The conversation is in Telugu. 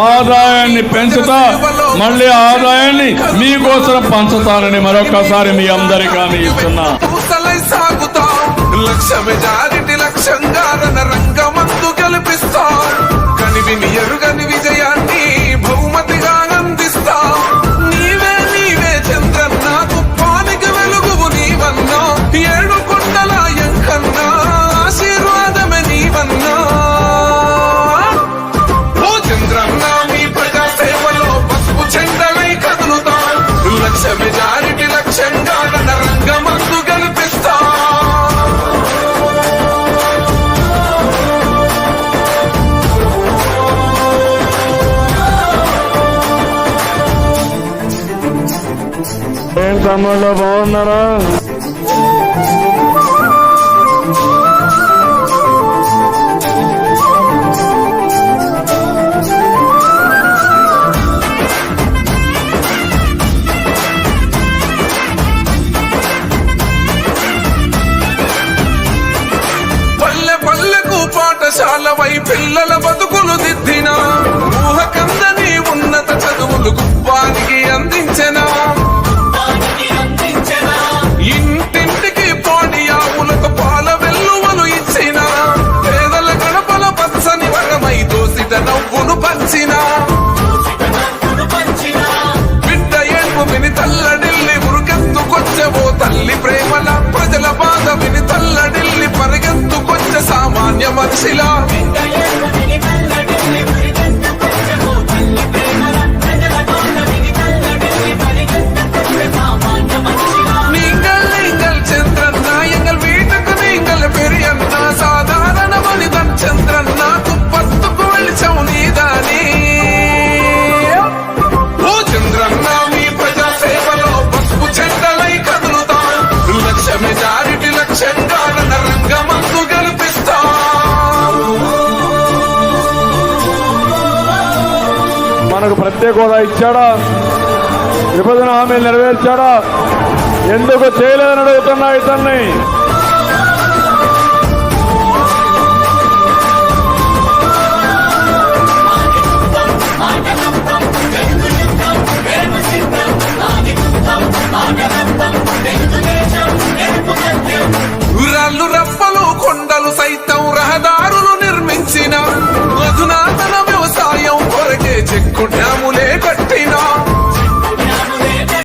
ఆదాయాన్ని పెంచుతా మళ్ళీ ఆదాయాన్ని మీకోసం పంచుతానని మరొకసారి మీ అందరికీ హామీ ఇస్తున్నా. లక్ష మెజారిటీ లక్ష్యంగా రంగమందు గెలిపిస్తా. కనివిని ఎరుగని విజయాన్ని బహుమతిగా అందిస్తా. నీవే నీవే చంద్రన్న తుఫానికి వెలుగు నీవన్నా. ఏడు కొండల ఎంకన్నా ఆశీర్వాదమే నీవన్నా. ఓ చంద్రన్న మీ ప్రజా సేవలో పసుపు చెండలై కదులుతా. లక్ష మెజారిటీ లక్ష్యంగా రంగమందు గెలిపిస్తా. ఏం తమ్ముళ్ళు బాగున్నారా? పల్లె పల్లెకు పాఠశాలవై పిల్లల బతుకులు దిద్దిన. ఊహ కందని ఉన్నత చదువులు గుప్పానికి అందించెనా. ఇంటింటికి పాడి ఆవులకు పాల వెల్లువలు ఇచ్చిన. పేదల గడపల పచ్చని వరమై దోసిట నవ్వును పంచిన. బిడ్డ ఏడుపు విని తల్లడిల్లి ఉరుకెత్తుకొచ్చెవో తల్లి ప్రేమల. ప్రజల బాధ విని తల్లడిల్లి పరిగెత్తుకొచ్చే సామాన్య మనిషిలా. సాధారణ మనిదన్ చంద్రన్న తుప్పత్తుకు వెలిచవు నీదాని. ఓ చంద్రన్న మీ ప్రజా సేవలో పసుపు చెండలై కదులుతా. లక్ష మెజారిటీ లక్ష్యంగా రంగమందు గెలిపిస్తా. మనకు ప్రత్యేక హోదా ఇచ్చాడా? విభజన హామీలు నెరవేర్చాడా? ఎందుకు చేయలేదని అడుగుతున్నా ఇతన్ని. రాళ్ళు